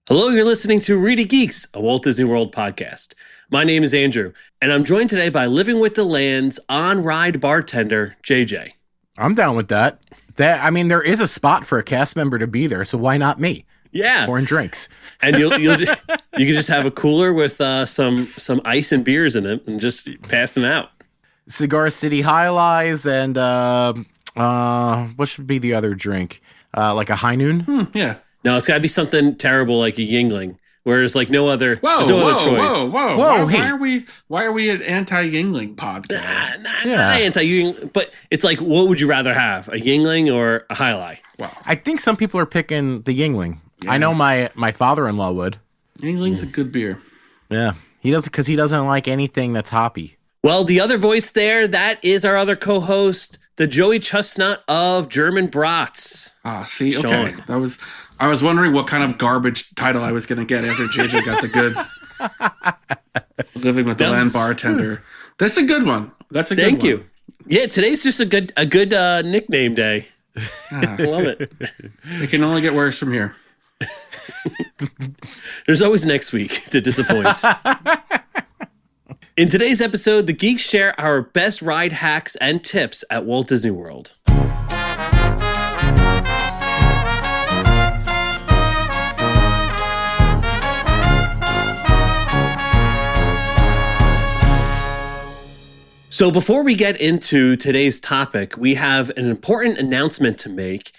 Hello, you're listening to ReedyGeeks, a Walt Disney World podcast. My name is Andrew, and I'm joined today by Living with the Land's on-ride bartender, JJ. I'm down with that. There is a spot for a cast member to be there, so why not me? Yeah. Pouring drinks. And you can just have a cooler with some ice and beers in it and just pass them out. Cigar City High Lies and what should be the other drink? Like a High Noon? Yeah. No, it's got to be something terrible like a Yingling, where there's like no other choice. Whoa! Why are we an anti-Yingling podcast? Not anti-Yingling, but it's like, what would you rather have, a Yingling or a High Life? Wow. I think some people are picking the Yingling. Yeah. I know my father-in-law would. Yingling's a good beer. Yeah, he does because he doesn't like anything that's hoppy. Well, the other voice there, that is our other co-host, the Joey Chestnut of German Brats. See, Sean. Okay. I was wondering what kind of garbage title I was going to get after JJ got the good Living with the Land bartender. That's a good one. That's a good one. Thank you. Yeah, today's just a good nickname day. I love it. It can only get worse from here. There's always next week to disappoint. In today's episode, the Geeks share our best ride hacks and tips at Walt Disney World. So before we get into today's topic, we have an important announcement to make.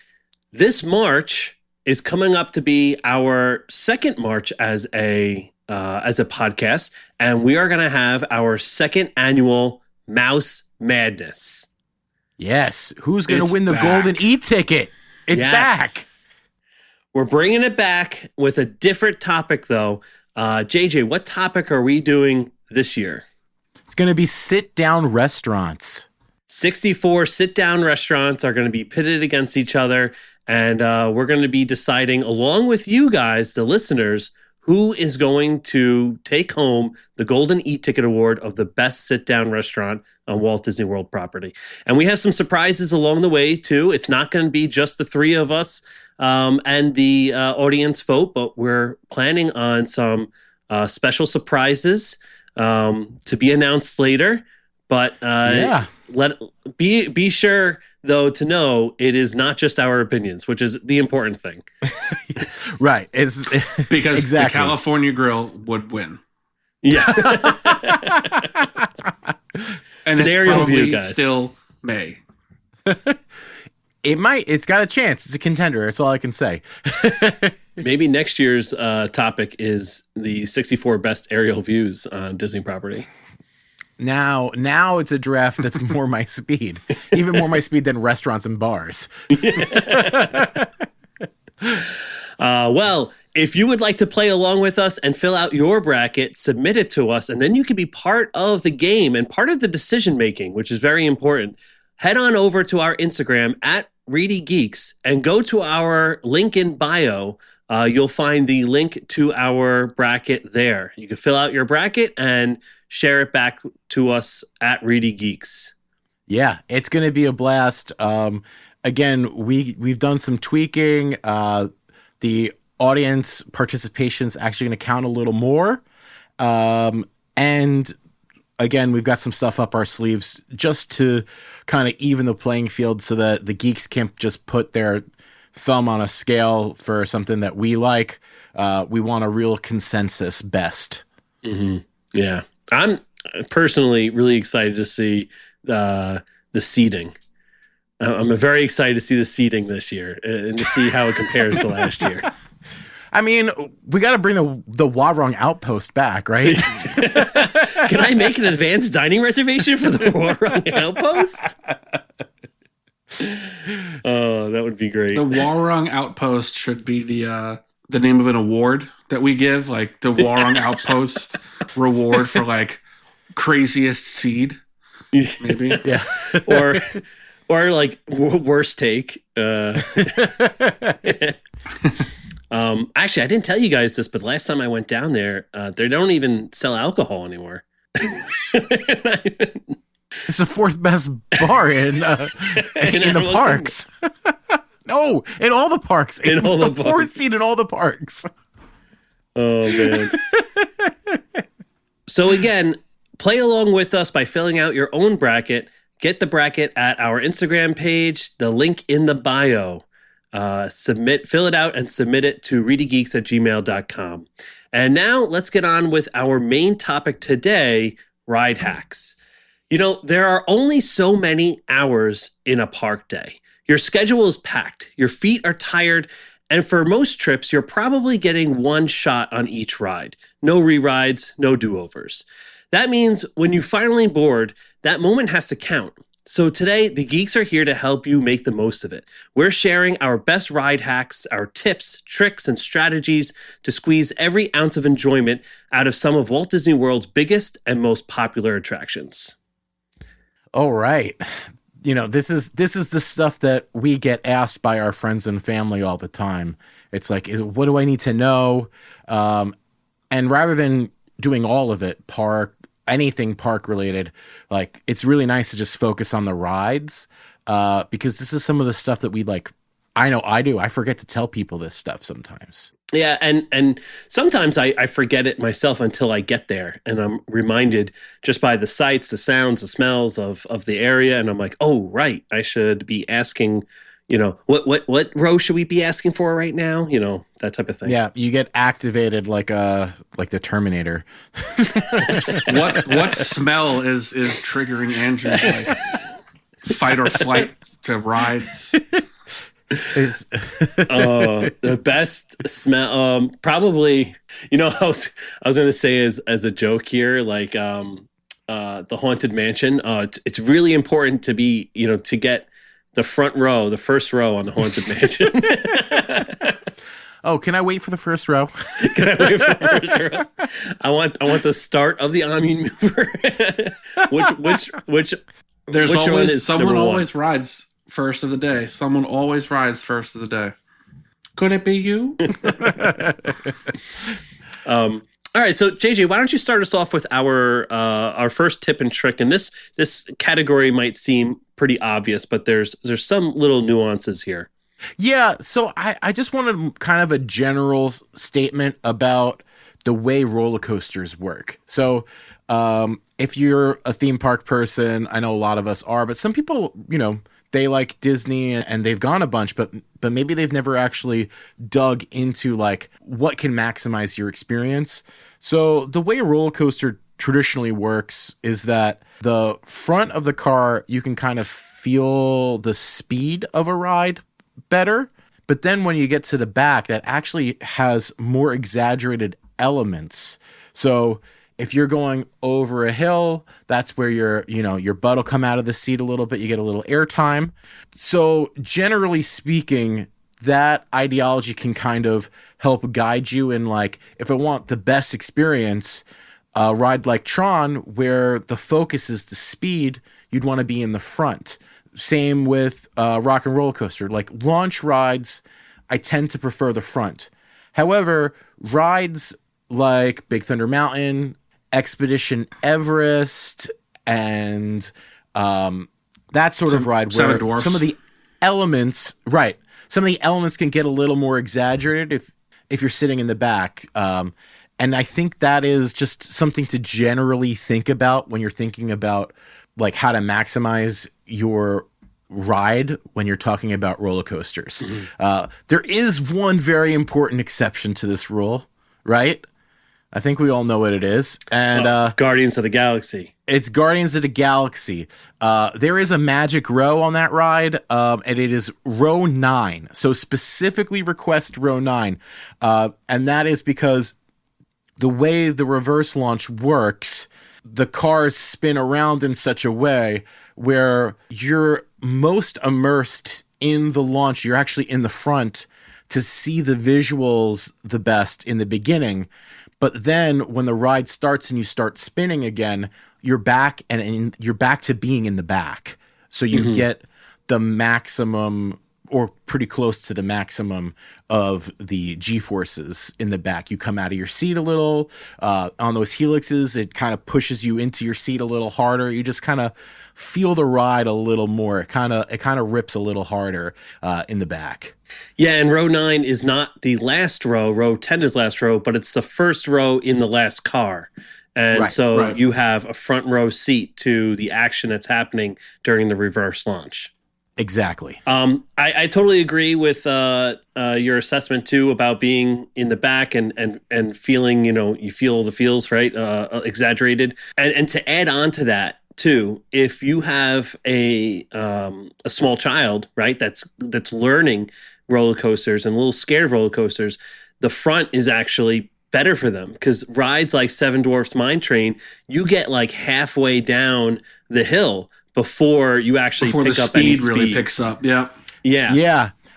This March is coming up to be our second March as a podcast, and we are going to have our second annual Mouse Madness. Yes. Who's going to win the golden e-ticket? It's back. We're bringing it back with a different topic, though. JJ, what topic are we doing this year? It's going to be sit-down restaurants. 64 sit-down restaurants are going to be pitted against each other, and we're going to be deciding, along with you guys, the listeners, who is going to take home the Golden E-Ticket Award of the best sit-down restaurant on Walt Disney World property. And we have some surprises along the way, too. It's not going to be just the three of us and the audience vote, but we're planning on some special surprises to be announced later. But be sure, though, to know it is not just our opinions, which is the important thing. Right. It's because exactly. The California Grill would win. Yeah. And it's an aerial view, guys. Still may. It's got a chance. It's a contender. That's all I can say. Maybe next year's topic is the 64 best aerial views on Disney property. Now it's a draft that's more my speed. Even more my speed than restaurants and bars. Well, if you would like to play along with us and fill out your bracket, submit it to us, and then you can be part of the game and part of the decision making, which is very important. Head on over to our Instagram at ReedyGeeks and go to our link in bio. You'll find the link to our bracket there. You can fill out your bracket and share it back to us at ReedyGeeks. Yeah, it's going to be a blast. Again, we've done some tweaking. The audience participation is actually going to count a little more. And again, we've got some stuff up our sleeves just to kind of even the playing field so that the geeks can't just put their thumb on a scale for something that we like. We want a real consensus best. Mm-hmm. Yeah. I'm personally really excited to see the seating. I'm very excited to see the seating this year and to see how it compares to last year. I mean, we got to bring the Warong Outpost back, right? Can I make an advanced dining reservation for the Warong Outpost? Oh, that would be great. The Warong Outpost should be the name of an award that we give, like the Warong Outpost reward for like craziest seed, maybe. Yeah. Or like worst take. Actually, I didn't tell you guys this, but last time I went down there, they don't even sell alcohol anymore. It's the fourth best bar in the parks. No, in all the parks. It's the fourth seat in all the parks. Oh, man. So again, play along with us by filling out your own bracket. Get the bracket at our Instagram page, the link in the bio. Fill it out and submit it to ReedyGeeks@gmail.com. And now let's get on with our main topic today, ride hacks. You know, there are only so many hours in a park day. Your schedule is packed, your feet are tired, and for most trips, you're probably getting one shot on each ride. No re-rides, no do-overs. That means when you finally board, that moment has to count. So today, the Geeks are here to help you make the most of it. We're sharing our best ride hacks, our tips, tricks, and strategies to squeeze every ounce of enjoyment out of some of Walt Disney World's biggest and most popular attractions. All right. You know, this is the stuff that we get asked by our friends and family all the time. It's like, what do I need to know? And rather than doing all of it, anything park related, like, it's really nice to just focus on the rides, because this is some of the stuff that we like. I know I do. I forget to tell people this stuff sometimes. Yeah, and sometimes I forget it myself until I get there, and I'm reminded just by the sights, the sounds, the smells of the area, and I'm like, oh, right, I should be asking, you know, what row should we be asking for right now? You know, that type of thing. Yeah, you get activated like the Terminator. What smell is triggering Andrew's like fight or flight to rides? The best smell, probably, you know, I was going to say as a joke here, like the Haunted Mansion. It's really important to be, you know, to get the front row, the first row on the Haunted Mansion. Oh, can I wait for the first row? Can I wait for the first row? I want the start of the Omni Mover. which There's which one always is someone number one? always rides first of the day. Someone always rides first of the day. Could it be you? All right, so JJ, why don't you start us off with our first tip and trick? And this category might seem pretty obvious, but there's some little nuances here. Yeah, so I just wanted kind of a general statement about the way roller coasters work. So if you're a theme park person, I know a lot of us are, but some people, you know, they like Disney and they've gone a bunch, but maybe they've never actually dug into like what can maximize your experience. So the way a roller coaster traditionally works is that the front of the car, you can kind of feel the speed of a ride better. But then when you get to the back, that actually has more exaggerated elements. So if you're going over a hill, that's where your butt will come out of the seat a little bit. You get a little air time. So generally speaking, that ideology can kind of help guide you in, like, if I want the best experience, a ride like Tron, where the focus is the speed, you'd want to be in the front. Same with Rock and Roller Coaster. Like launch rides, I tend to prefer the front. However, rides like Big Thunder Mountain, Expedition Everest, and that sort of ride where some of the elements, right, some of the elements can get a little more exaggerated if you're sitting in the back. And I think that is just something to generally think about when you're thinking about like how to maximize your ride when you're talking about roller coasters. Mm-hmm. There is one very important exception to this rule, right? I think we all know what it is. And Guardians of the Galaxy. It's Guardians of the Galaxy. There is a magic row on that ride, and it is row 9. So specifically request row 9. And that is because the way the reverse launch works, the cars spin around in such a way where you're most immersed in the launch. You're actually in the front to see the visuals the best in the beginning. But then when the ride starts and you start spinning again, you're back and you're back to being in the back. So you get the maximum or pretty close to the maximum of the G-forces in the back. You come out of your seat a little. On those helixes, it kind of pushes you into your seat a little harder. You just kind of feel the ride a little more. It kind of rips a little harder in the back. Yeah, and row 9 is not the last row. Row 10 is last row, but it's the first row in the last car. And so right. you have a front row seat to the action that's happening during the reverse launch. Exactly. I totally agree with your assessment too about being in the back and feeling, you feel the feels, right? Exaggerated. And to add on to that too, if you have a small child, right, that's learning roller coasters and a little scared of roller coasters, the front is actually better for them, because rides like Seven Dwarfs Mine Train, you get like halfway down the hill before you actually pick up any speed. Really picks up. Yeah.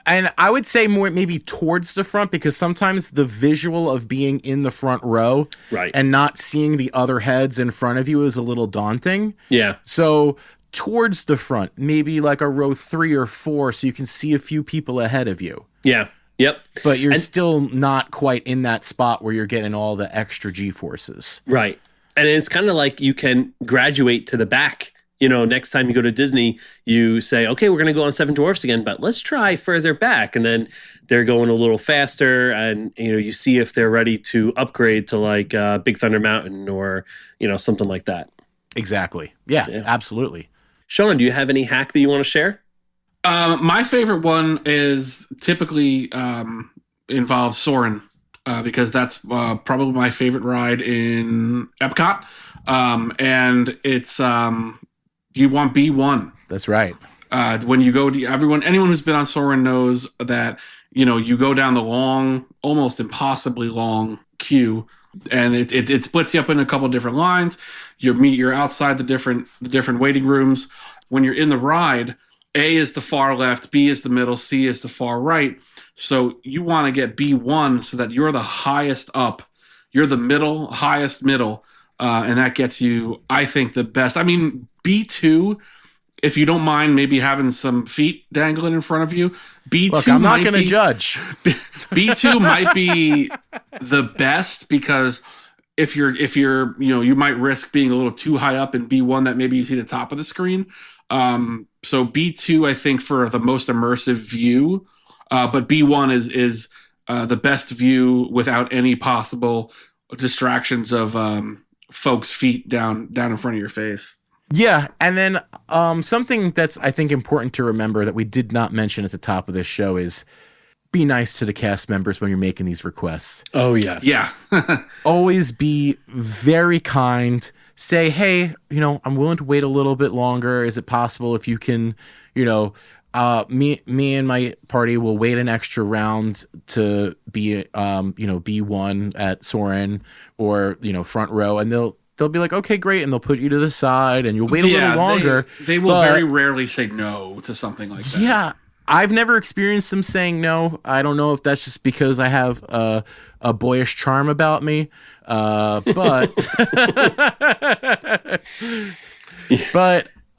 And I would say more maybe towards the front, because sometimes the visual of being in the front row and not seeing the other heads in front of you is a little daunting. Yeah. So towards the front, maybe like a row 3 or 4, so you can see a few people ahead of you. Yeah. Yep. But you're still not quite in that spot where you're getting all the extra G-forces. Right. And it's kind of like you can graduate to the back. Next time you go to Disney, you say, okay, we're going to go on Seven Dwarfs again, but let's try further back. And then they're going a little faster, and, you see if they're ready to upgrade to like Big Thunder Mountain or, something like that. Exactly. Yeah, absolutely. Sean, do you have any hack that you want to share? My favorite one is typically involves Soarin', because that's probably my favorite ride in Epcot. And it's you want B1. That's right. When you go to anyone who's been on Soarin' knows that, you go down the long, almost impossibly long queue, and it splits you up in a couple of different lines. You're outside the different waiting rooms. When you're in the ride, A is the far left, B is the middle, C is the far right. So you want to get B1 so that you're the highest up. You're the highest middle. And that gets you, I think, the best. I mean, B2, if you don't mind maybe having some feet dangling in front of you, B2 Look, I'm not going to judge. B2 might be the best, because if you're you might risk being a little too high up in B1 that maybe you see the top of the screen. So B2, I think, for the most immersive view, but B1 is the best view without any possible distractions of folks' feet down in front of your face. Yeah, and then something that's, I think, important to remember that we did not mention at the top of this show is be nice to the cast members when you're making these requests. Oh, yes. Yeah. Always be very kind. Say, hey, I'm willing to wait a little bit longer. Is it possible if you can, me and my party will wait an extra round to be, B1 at Soarin' or, front row, and they'll be like, okay, great, and they'll put you to the side, and you'll wait a little longer. They will very rarely say no to something like that. Yeah, I've never experienced them saying no. I don't know if that's just because I have a boyish charm about me, but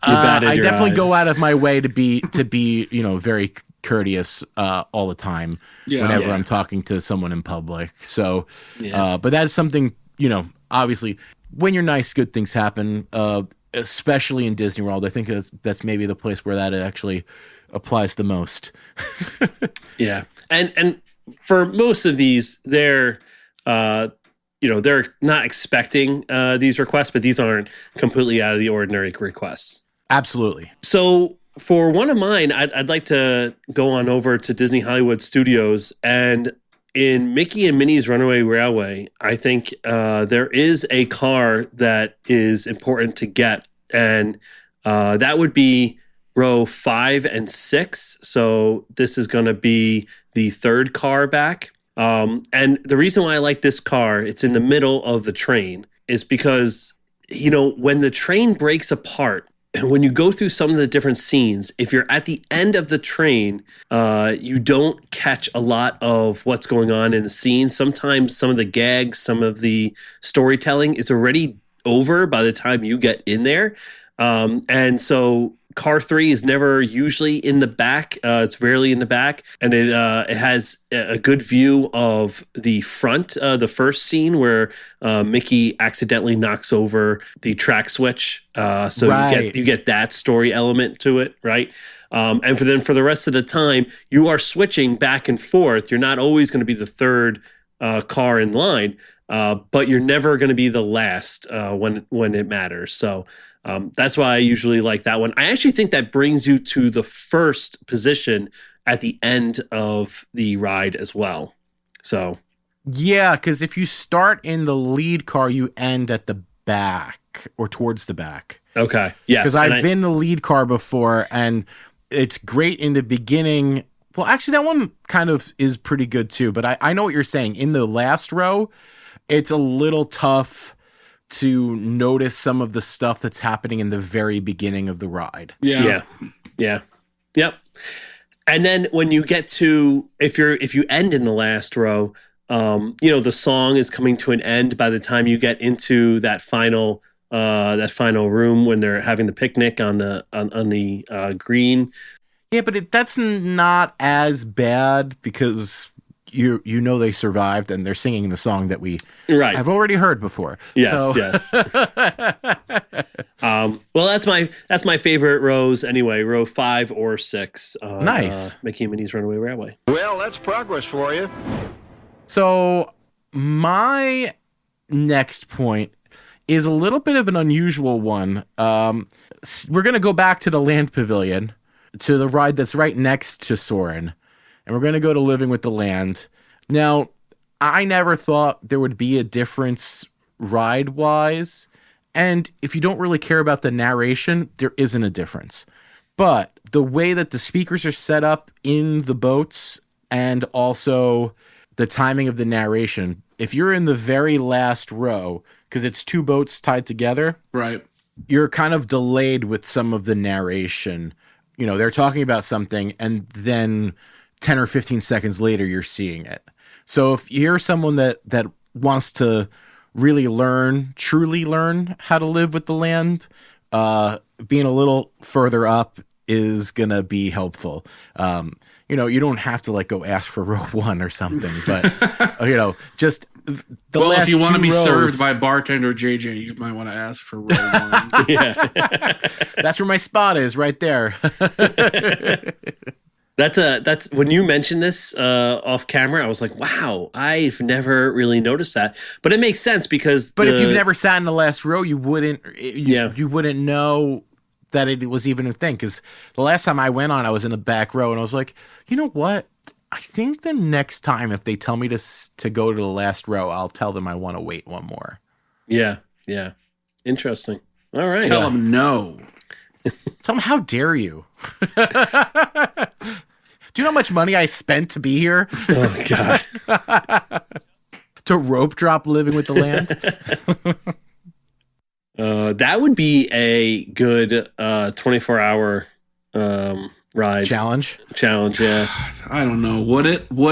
I definitely go out of my way to be very courteous all the time whenever I'm talking to someone in public. So, but that's something, obviously, when you're nice, good things happen, especially in Disney World. I think that's maybe the place where that actually applies the most. Yeah. And for most of these, they're not expecting these requests, but these aren't completely out of the ordinary requests. Absolutely. So for one of mine, I'd like to go on over to Disney Hollywood Studios, and in Mickey and Minnie's Runaway Railway, I think there is a car that is important to get, and that would be row 5 and 6. So this is going to be the third car back. And the reason why I like this car, it's in the middle of the train, is because, when the train breaks apart, when you go through some of the different scenes, if you're at the end of the train, you don't catch a lot of what's going on in the scene. Sometimes some of the gags, some of the storytelling is already over by the time you get in there. And so car 3 is never usually in the back. It's rarely in the back, and it has a good view of the front. The first scene where Mickey accidentally knocks over the track switch, so you get that story element to it, right? And for the rest of the time, you are switching back and forth. You're not always going to be the third car in line, but you're never going to be the last when it matters. So. That's why I usually like that one. I actually think that brings you to the first position at the end of the ride as well. So, yeah, because if you start in the lead car, you end at the back or towards the back. Okay, yes. Because I've been in the lead car before, and it's great in the beginning. Well, actually, that one kind of is pretty good too. But I know what you're saying. In the last row, it's a little tough to notice some of the stuff that's happening in the very beginning of the ride. Yeah. Yep. And then when you get to, if you end in the last row, the song is coming to an end by the time you get into that final room when they're having the picnic on the green. Yeah, but that's not as bad because you know they survived and they're singing the song that we have already heard before. Yes. Well, that's my favorite rows anyway. Row 5 or 6. Nice. Mickey and Minnie's Runaway Railway. Well, that's progress for you. So my next point is a little bit of an unusual one. We're going to go back to the Land Pavilion, to the ride that's right next to Soarin'. And we're going to go to Living with the Land. Now, I never thought there would be a difference ride-wise. And if you don't really care about the narration, there isn't a difference. But the way that the speakers are set up in the boats and also the timing of the narration, if you're in the very last row, because it's 2 boats tied together, right, you're kind of delayed with some of the narration. You know, they're talking about something and then 10 or 15 seconds later, you're seeing it. So if you're someone that wants to really truly learn how to live with the land, being a little further up is going to be helpful. You don't have to go ask for row 1 or something, but, just the last if you want to be rows, served by bartender JJ, you might want to ask for row 1. Yeah. That's where my spot is, right there. That's when you mentioned this off camera, I was like, wow, I've never really noticed that. But it makes sense because if you've never sat in the last row, you wouldn't know that it was even a thing. Because the last time I went on, I was in the back row and I was like, you know what? I think the next time if they tell me to go to the last row, I'll tell them I want to wait one more. Yeah. Interesting. All right. Tell them no. Tell them, how dare you? Do you know how much money I spent to be here? Oh, God. To rope drop Living with the Land? That would be a good 24-hour ride. Challenge, yeah. I don't know. Would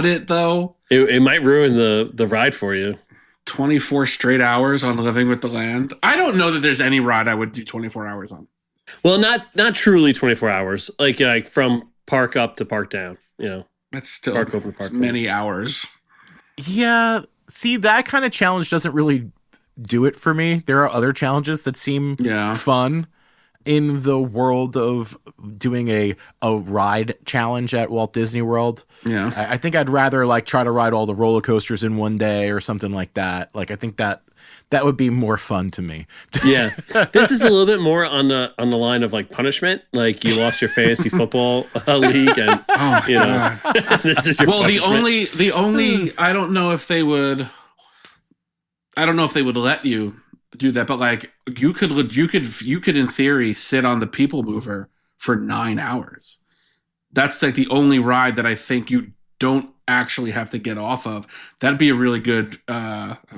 it though? It might ruin the ride for you. 24 straight hours on Living with the Land? I don't know that there's any ride I would do 24 hours on. Well, not truly 24 hours. Like from park up to park down, That's still park open to park many close. hours. Yeah. See, that kind of challenge doesn't really do it for me. There are other challenges that seem fun in the world of doing a ride challenge at Walt Disney World. Yeah. I think I'd rather try to ride all the roller coasters in one day or something like that. I think that would be more fun to me. Yeah. This is a little bit more on the line of punishment. Like you lost your fantasy football league and this is your punishment. the only I don't know if they would let you do that, but you could in theory sit on the People Mover for 9 hours. That's the only ride that I think you don't actually have to get off of. That'd be a really good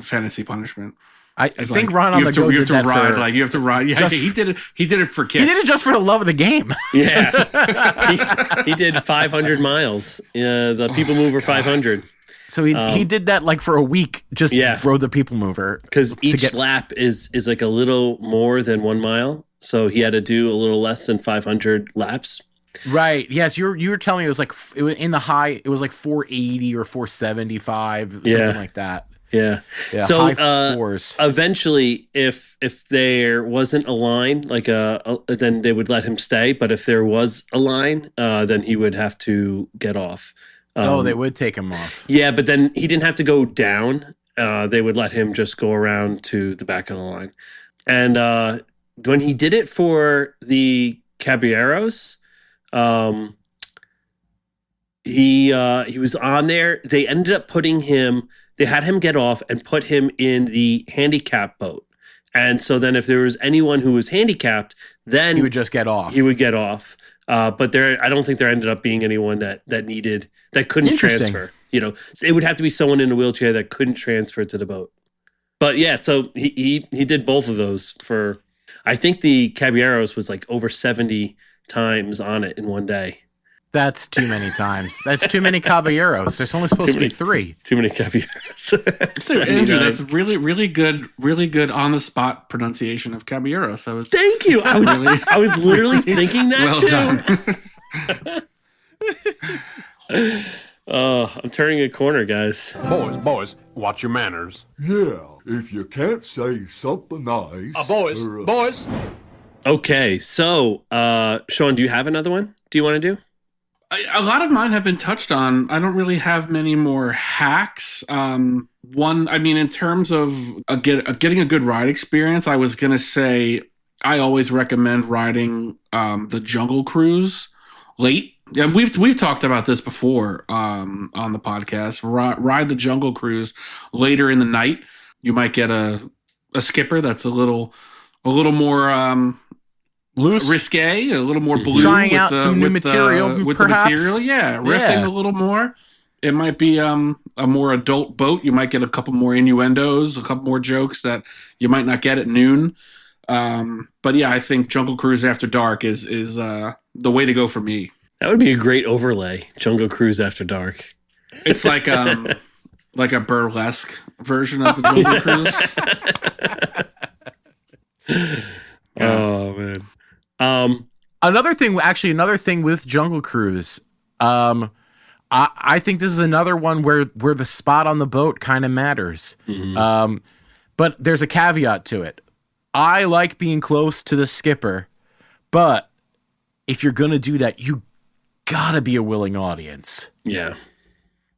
fantasy punishment. I think Ron on the Go did that for... you have to ride. Yeah, he did it. He did it for kids. He did it just for the love of the game. Yeah. he did 500 miles. The People Mover 500. So he did that for a week. Just rode the People Mover because each lap is a little more than 1 mile. so he had to do a little less than 500 laps. Right. Yes, you were telling me it was like in the high. It was like 480 or 475, something like that. Yeah. So high fours. Eventually, if there wasn't a line, like then they would let him stay. But if there was a line, then he would have to get off. They would take him off. Yeah, but then he didn't have to go down. They would let him just go around to the back of the line. And when he did it for the Caballeros, he was on there. They ended up putting him. They had him get off and put him in the handicap boat. And so then if there was anyone who was handicapped, then he would just get off. He would get off. But I don't think there ended up being anyone that couldn't transfer. So it would have to be someone in a wheelchair that couldn't transfer to the boat. But yeah, so he did both of those for, I think the Caballeros was like over 70 times on it in one day. That's too many times. That's too many Caballeros. There's only supposed to be 3. Too many Caballeros. Andrew, that's really good on the spot pronunciation of Caballeros. Thank you. I was literally thinking that done. Oh, I'm turning a corner, guys. Boys, watch your manners. Yeah, if you can't say something nice. Boys. Okay, so Sean, do you have another one? Do you want to do? A lot of mine have been touched on. I don't really have many more hacks. In terms of getting a good ride experience, I was going to say I always recommend riding the Jungle Cruise late. Yeah, we've talked about this before on the podcast. Ride the Jungle Cruise later in the night. You might get a skipper that's a little more loose, risque, a little more blue, trying out some new material with perhaps. The material. Yeah, riffing a little more. It might be a more adult boat. You might get a couple more innuendos, a couple more jokes that you might not get at noon. But yeah, I think Jungle Cruise After Dark is the way to go for me. That would be a great overlay. Jungle Cruise After Dark. It's like a burlesque version of the Jungle Cruise. Oh man. Another thing with Jungle Cruise, I think this is another one where the spot on the boat kind of matters. Mm-hmm. But there's a caveat to it. I like being close to the skipper, but if you're going to do that, you gotta be a willing audience. Yeah.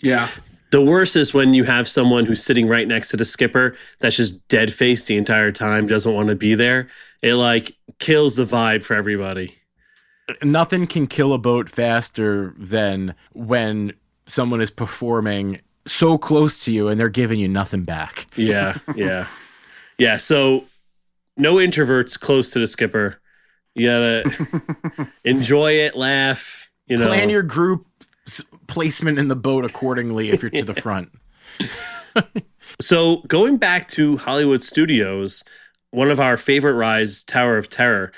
Yeah. The worst is when you have someone who's sitting right next to the skipper that's just dead faced the entire time, doesn't want to be there. It like kills the vibe for everybody. Nothing can kill a boat faster than when someone is performing so close to you and they're giving you nothing back. Yeah. So no introverts close to the skipper. You gotta enjoy it, laugh. Plan your group placement in the boat accordingly if you're to the front. So going back to Hollywood Studios, one of our favorite rides, Tower of Terror,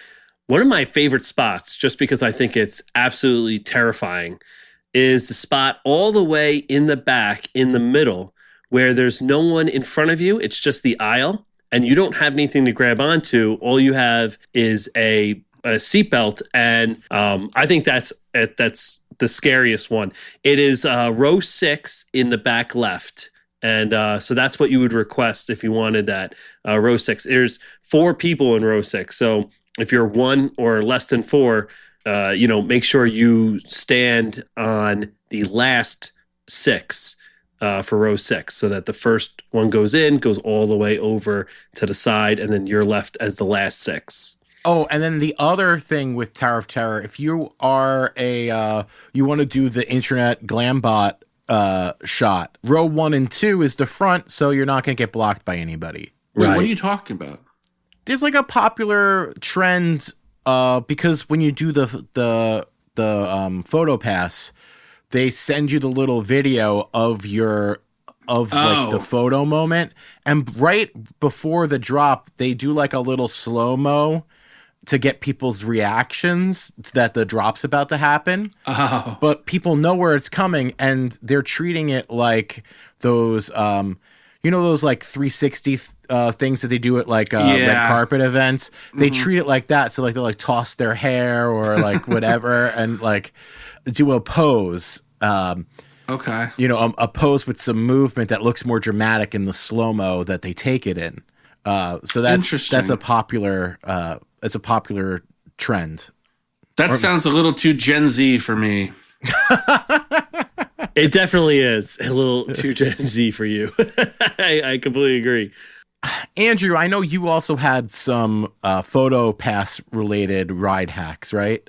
one of my favorite spots, just because I think it's absolutely terrifying, is the spot all the way in the back, in the middle, where there's no one in front of you. It's just the aisle, and you don't have anything to grab onto. All you have is a seatbelt, and I think that's the scariest one. It is row 6 in the back left. And so that's what you would request if you wanted that row 6. There's 4 people in row 6. So if you're 1 or less than 4, make sure you stand on the last 6 for row 6 so that the first one goes all the way over to the side, and then you're left as the last 6. Oh, and then the other thing with Tower of Terror, if you are you want to do the internet glambot shot, row 1 and 2 is the front, so you're not going to get blocked by anybody. Wait, what are you talking about? There's like a popular trend because when you do the photo pass, they send you the little video of like the photo moment, and right before the drop, they do like a little slow-mo to get people's reactions that the drop's about to happen. But people know where it's coming, and they're treating it like those you know those like 360 things that they do at like red carpet events. They treat it like that, so like they'll like toss their hair or like whatever, and like do a pose. Okay. You know, a pose with some movement that looks more dramatic in the slow-mo that they take it in. So that's a popular trend. That sounds a little too Gen Z for me. It definitely is a little too Gen Z for you. I completely agree. Andrew, I know you also had some photo pass related ride hacks, right?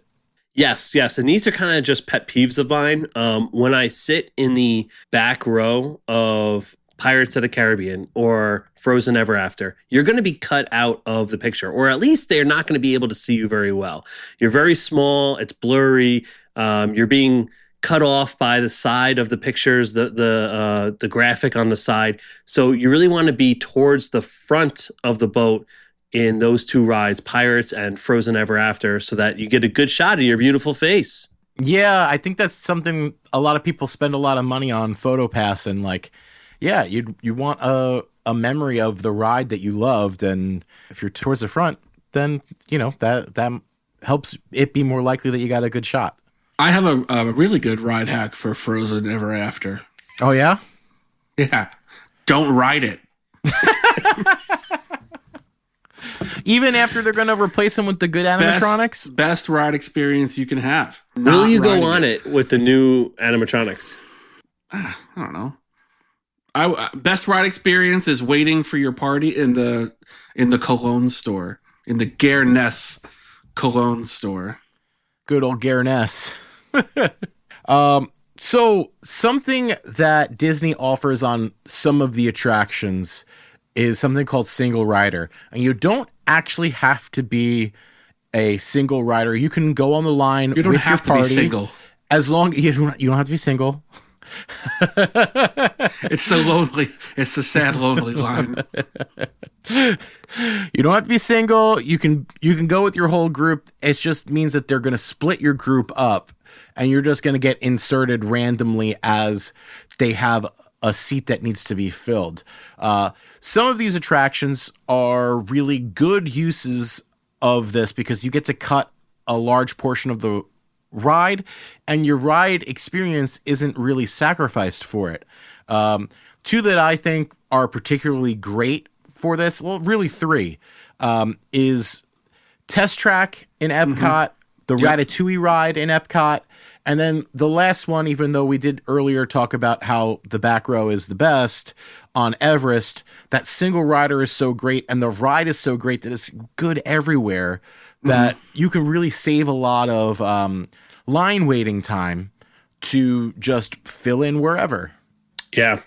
Yes. And these are kind of just pet peeves of mine. When I sit in the back row of Pirates of the Caribbean or Frozen Ever After, you're going to be cut out of the picture, or at least they're not going to be able to see you very well. You're very small. It's blurry. You're being cut off by the side of the pictures, the graphic on the side. So you really want to be towards the front of the boat in those two rides, Pirates and Frozen Ever After, so that you get a good shot of your beautiful face. Yeah, I think that's something a lot of people spend a lot of money on, PhotoPass, and like, yeah, you want a memory of the ride that you loved, and if you're towards the front, then you know that helps it be more likely that you got a good shot. I have a really good ride hack for Frozen Ever After. Oh yeah? Yeah. Don't ride it. Even after they're going to replace them with the good animatronics? Best ride experience you can have. Will you go on it with the new animatronics? I don't know. Best ride experience is waiting for your party in the cologne store, in the Gare Ness cologne store. Good old Gare Ness. So something that Disney offers on some of the attractions is something called single rider, and you don't actually have to be a single rider. You can go on the line. You don't with have your party, to be single. As long you don't have to be single. It's the sad lonely line. You don't have to be single. You can go with your whole group. It just means that they're going to split your group up, and you're just going to get inserted randomly as they have a seat that needs to be filled. Some of these attractions are really good uses of this because you get to cut a large portion of the ride, and your ride experience isn't really sacrificed for it. Two that I think are particularly great for this, well, really three, is Test Track in Epcot, the Ratatouille ride in Epcot, and then the last one, even though we did earlier talk about how the back row is the best on Everest, that single rider is so great, and the ride is so great that it's good everywhere, that you can really save a lot of line waiting time to just fill in wherever. Yeah.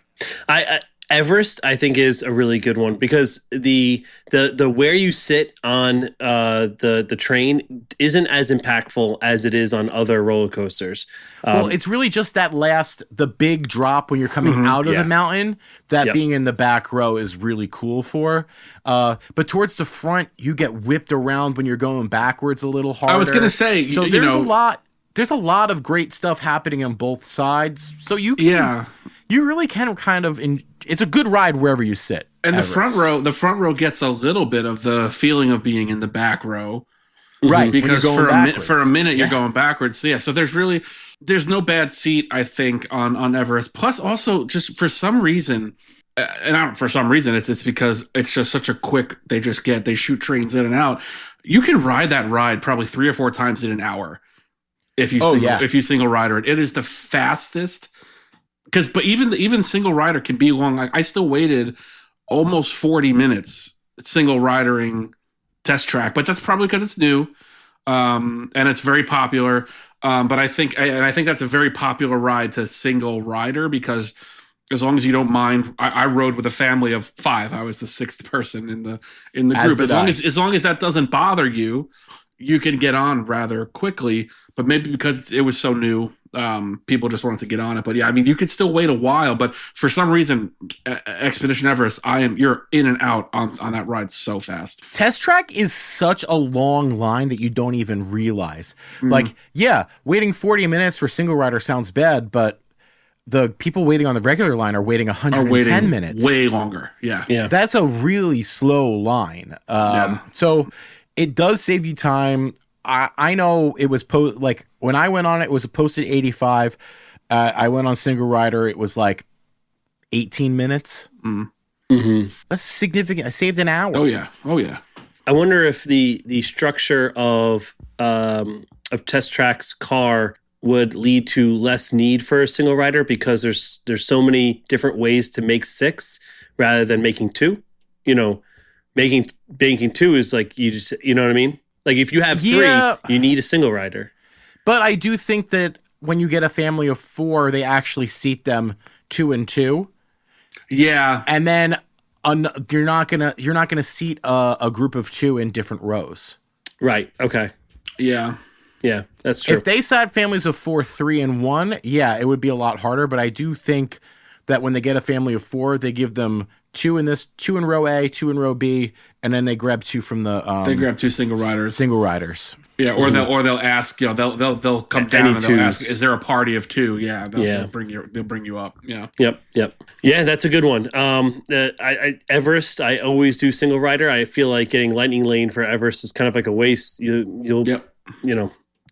Everest, I think, is a really good one because the where you sit on the train isn't as impactful as it is on other roller coasters. Well, it's really just the big drop when you're coming out of the mountain that being in the back row is really cool for. But towards the front, you get whipped around when you're going backwards a little harder. I was going to say, so there's a lot of great stuff happening on both sides. So you really can kind of it's a good ride wherever you sit. And the front row gets a little bit of the feeling of being in the back row. Right. Because for a minute you're going backwards. So so there's no bad seat, I think, on Everest. Plus also just for some reason, it's because it's just such a quick, they shoot trains in and out. You can ride that ride probably 3 or 4 times in an hour. If you single rider it. It is the fastest. But even single rider can be long. Like I still waited almost 40 minutes single ridering Test Track, but that's probably because it's new, and it's very popular. But I think that's a very popular ride to single rider because as long as you don't mind, I rode with a family of 5. I was the 6th person in the group. As long as that doesn't bother you, you can get on rather quickly. But maybe because it was so new, people just wanted to get on it. But yeah, I mean, you could still wait a while. But for some reason, Expedition Everest, you're in and out on that ride so fast. Test Track is such a long line that you don't even realize. Like, yeah, waiting 40 minutes for single rider sounds bad, but the people waiting on the regular line are waiting 110 minutes. Way longer. Yeah. Yeah. That's a really slow line. So it does save you time. I know it was like when I went on it was posted 85. I went on single rider. It was like 18 minutes. Mm-hmm. That's significant. I saved an hour. Oh yeah. I wonder if the structure of Test Track's car would lead to less need for a single rider because there's so many different ways to make 6 rather than making 2. You know, making 2 is like you just, you know what I mean? Like if you have 3, you need a single rider. But I do think that when you get a family of 4, they actually seat them 2 and 2. Yeah. And then you're not gonna seat a group of 2 in different rows. Right. Okay. Yeah. Yeah, that's true. If they sat families of 4, 3, and 1, yeah, it would be a lot harder. But I do think that when they get a family of 4, they give them 2 in row A, 2 in row B, and then they grab 2 from the. They grab 2 single riders. Single riders. Yeah, or they'll ask. You know, they'll come down and they'll ask, "Is there a party of 2?" Yeah, they'll bring you up. Yeah. Yep. Yeah, that's a good one. Everest, I always do single rider. I feel like getting lightning lane for Everest is kind of like a waste.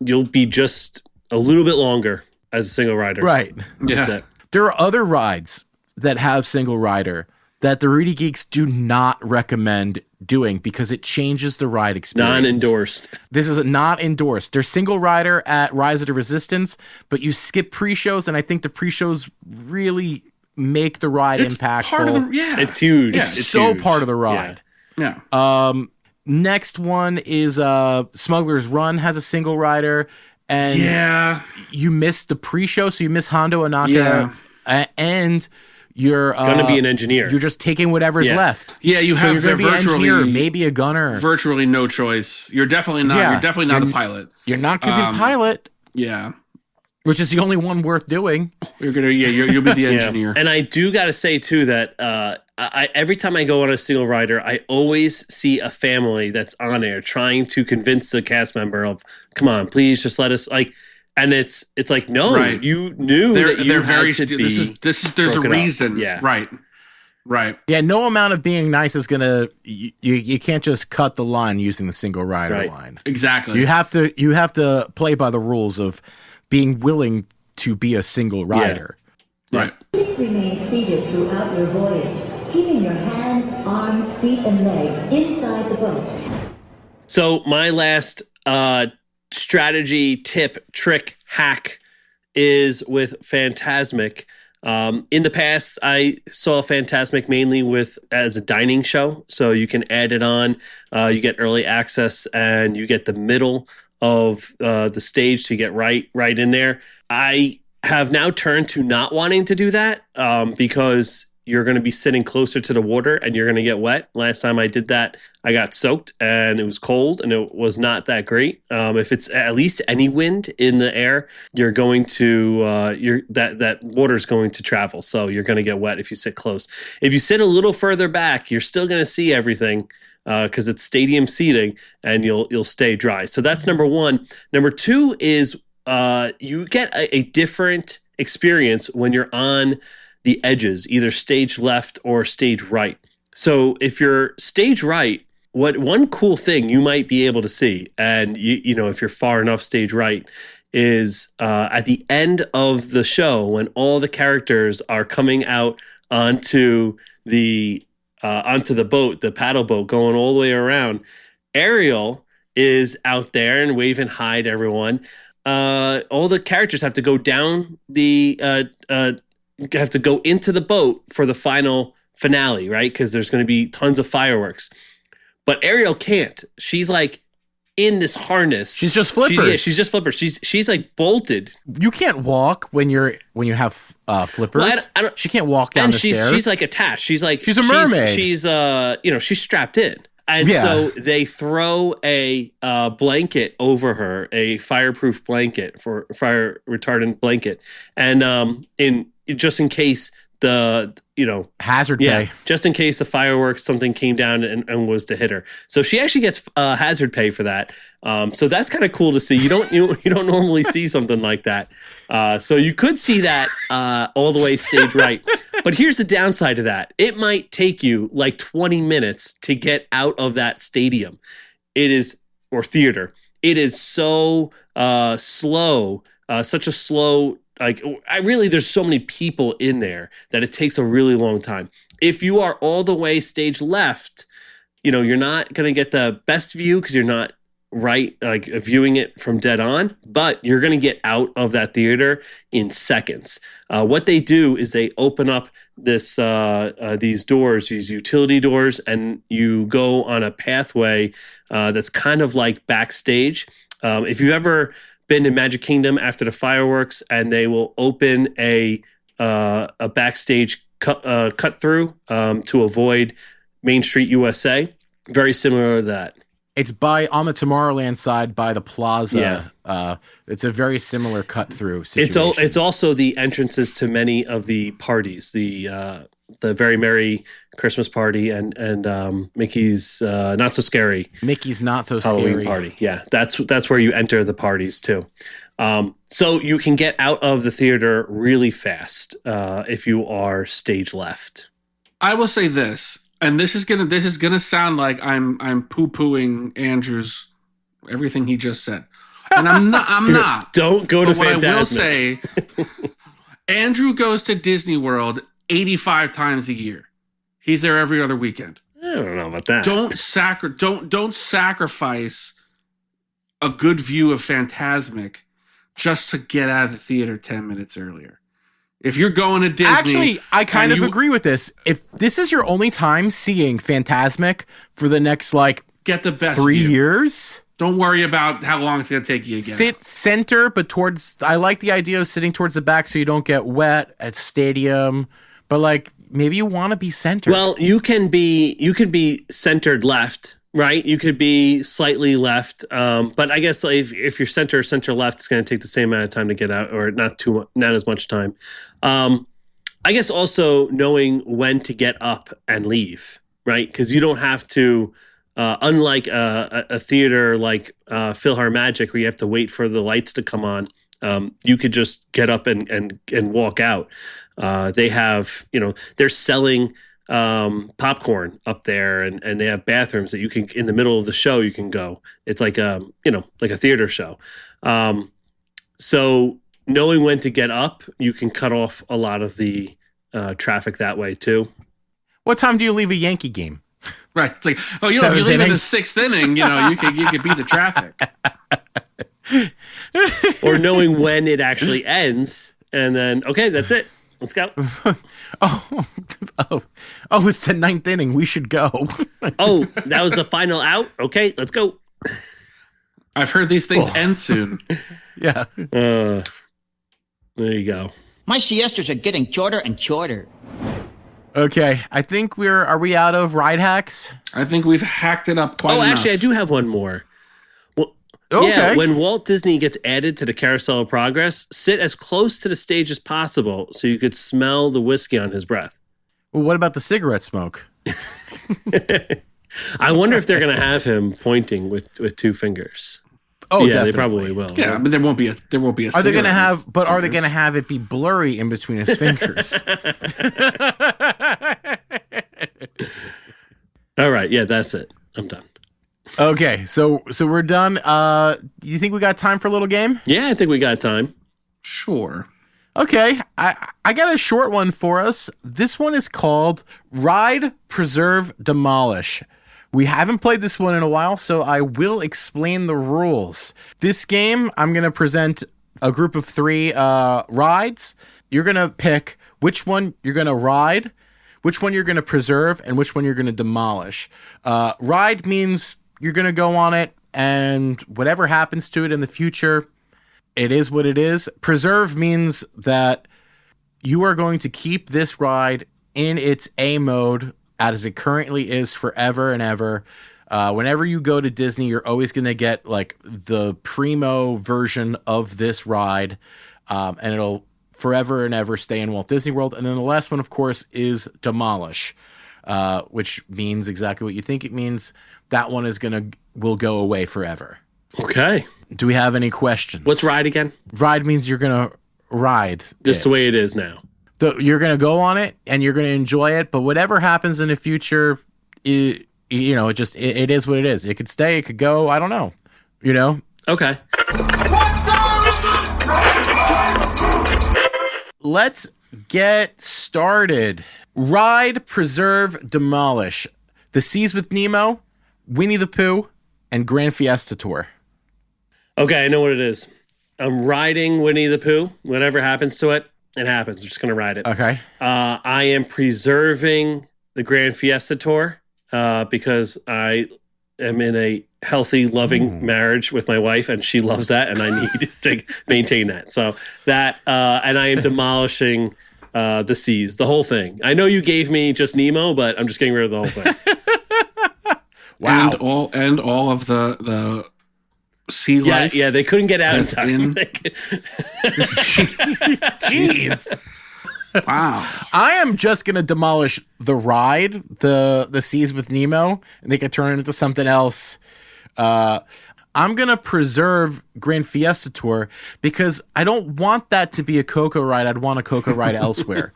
You'll be just a little bit longer as a single rider. Right. That's Yeah. it. There are other rides that have single rider that the Reedy Geeks do not recommend doing because it changes the ride experience. Non-endorsed. This is not endorsed. There's single rider at Rise of the Resistance, but you skip pre-shows, and I think the pre-shows really make the ride impactful. Part of the, yeah. It's huge. It's so huge. part of the ride. Yeah. Next one is Smuggler's Run has a single rider, and you miss the pre-show, so you miss Hondo Anaka, and you're gonna be an engineer. You're just taking whatever's left. Yeah, you have you're gonna be an virtually engineer, maybe a gunner. Virtually no choice. You're definitely not. Yeah. You're definitely not the pilot. You're not gonna be the pilot, Yeah. which is the only one worth doing. You'll be the engineer. And I do got to say too that every time I go on a single rider, I always see a family that's on there trying to convince the cast member of, "Come on, please, just let us like." And it's like, no, Right. you knew that you they're had very. to be This is. There's a broken up. reason. Yeah. Right. Yeah, no amount of being nice is gonna. You can't just cut the line using the single rider line. Exactly. You have to play by the rules of being willing to be a single rider. Right. Please remain seated throughout your voyage, keeping your hands, arms, feet, and legs inside the boat. So my last strategy, tip, trick, hack is with Phantasmic. In the past, I saw Phantasmic mainly as a dining show. So you can add it on, you get early access, and you get the middle of the stage to get right in there. I have now turned to not wanting to do that because you're going to be sitting closer to the water and you're going to get wet. Last time I did that, I got soaked and it was cold and it was not that great. If it's at least any wind in the air, you're going to that water's going to travel, so you're going to get wet if you sit close. If you sit a little further back, you're still going to see everything because it's stadium seating and you'll stay dry. So that's number one. Number two is you get a different experience when you're on the edges, either stage left or stage right. So if you're stage right, one cool thing you might be able to see, and you know if you're far enough stage right, is at the end of the show when all the characters are coming out onto the boat, the paddle boat, going all the way around. Ariel is out there and waving hi to everyone. All the characters have to go down have to go into the boat for the final finale, right? Because there's going to be tons of fireworks. But Ariel can't. She's like in this harness. She's just flippers. She's just flippers. She's like bolted. You can't walk when you have flippers. Well, I don't, she can't walk down and the stairs. She's like attached. She's a mermaid. She's she's strapped in. And so they throw a blanket over her, a fireproof blanket, for fire retardant blanket, and just in case hazard pay. just in case the fireworks, something came down and was to hit her. So she actually gets hazard pay for that. So that's kind of cool to see. You don't normally see something like that. So you could see that all the way stage right. But here's the downside to that. It might take you like 20 minutes to get out of that stadium. Or theater. It is so slow, such a slow, there's so many people in there that it takes a really long time. If you are all the way stage left, you're not going to get the best view because you're not viewing it from dead on, but you're going to get out of that theater in seconds. What they do is they open up these doors, these utility doors, and you go on a pathway that's kind of like backstage. If you've ever been to Magic Kingdom after the fireworks, and they will open a backstage cut through to avoid Main Street USA, very similar to that. It's on the Tomorrowland side by the plaza. Yeah. It's a very similar cut through situation. It's also the entrances to many of the parties, the Very Merry Christmas Party and Mickey's Not So Scary. Mickey's Not So Halloween Scary Party. Yeah, that's where you enter the parties too. So you can get out of the theater really fast if you are stage left. I will say this. And this is gonna sound like I'm poo-pooing Andrew's everything he just said, and I'm not. Don't go to Fantasmic. What I will say, Andrew goes to Disney World 85 times a year. He's there every other weekend. I don't know about that. Don't sacrifice a good view of Fantasmic just to get out of the theater 10 minutes earlier. If you're going to Disney... Actually, I kind of agree with this. If this is your only time seeing Fantasmic for the next, get the best 3 view. Years... Don't worry about how long it's going to take you to get Sit center, but I like the idea of sitting towards the back so you don't get wet at stadium. But, maybe you want to be centered. Well, you can be centered left, right? You could be slightly left. But I guess if you're center left, it's going to take the same amount of time to get out, or not as much time. I guess also knowing when to get up and leave, right? Because you don't have to, unlike a theater like PhilharMagic where you have to wait for the lights to come on, you could just get up and walk out. They have, they're selling popcorn up there, and they have bathrooms that you can, in the middle of the show, you can go. It's like a theater show. So knowing when to get up, you can cut off a lot of the traffic that way too. What time do you leave a Yankee game? Right. It's like, if you leave in the 6th inning, you could beat the traffic. Or knowing when it actually ends, and then, okay, that's it. Let's go. Oh, it's the 9th inning. We should go. Oh, that was the final out? Okay, let's go. I've heard these things end soon. Yeah. There you go. My siestas are getting shorter and shorter. Okay, I think are we out of ride hacks? I think we've hacked it up quite enough. Actually, I do have one more. Well, okay. Yeah, when Walt Disney gets added to the Carousel of Progress, sit as close to the stage as possible so you could smell the whiskey on his breath. Well, what about the cigarette smoke? I wonder if they're going to have him pointing with 2 fingers. Oh, yeah, definitely. They probably will. Yeah, but there won't be a. Are they going to have? But are they going to have it be blurry in between his fingers? All right. Yeah, that's it. I'm done. Okay, so we're done. You think we got time for a little game? Yeah, I think we got time. Sure. Okay, I got a short one for us. This one is called Ride, Preserve, Demolish. We haven't played this one in a while, so I will explain the rules. This game, I'm going to present a group of 3 rides. You're going to pick which one you're going to ride, which one you're going to preserve, and which one you're going to demolish. Ride means you're going to go on it, and whatever happens to it in the future, it is what it is. Preserve means that you are going to keep this ride in its A mode as it currently is forever and ever. Whenever you go to Disney, you're always going to get the primo version of this ride, and it'll forever and ever stay in Walt Disney World. And then the last one, of course, is Demolish, which means exactly what you think it means. That one will go away forever. Okay. Do we have any questions? What's ride again? Ride means you're going to ride. Just the way it is now. You're going to go on it and you're going to enjoy it. But whatever happens in the future, it is what it is. It could stay, it could go. I don't know. Okay. Let's get started. Ride, Preserve, Demolish. The Seas with Nemo, Winnie the Pooh, and Grand Fiesta Tour. Okay, I know what it is. I'm riding Winnie the Pooh. Whatever happens to it, it happens. I'm just going to ride it. Okay. I am preserving the Grand Fiesta Tour because I am in a healthy, loving marriage with my wife, and she loves that, and I need to maintain that. So that, and I am demolishing the Seas, the whole thing. I know you gave me just Nemo, but I'm just getting rid of the whole thing. Wow. And all of the sea life. Yeah, they couldn't get out in time. Jeez. Wow. I am just going to demolish the ride, the Seas with Nemo, and they could turn it into something else. I'm going to preserve Grand Fiesta Tour because I don't want that to be a Coco ride. I'd want a Coco ride elsewhere.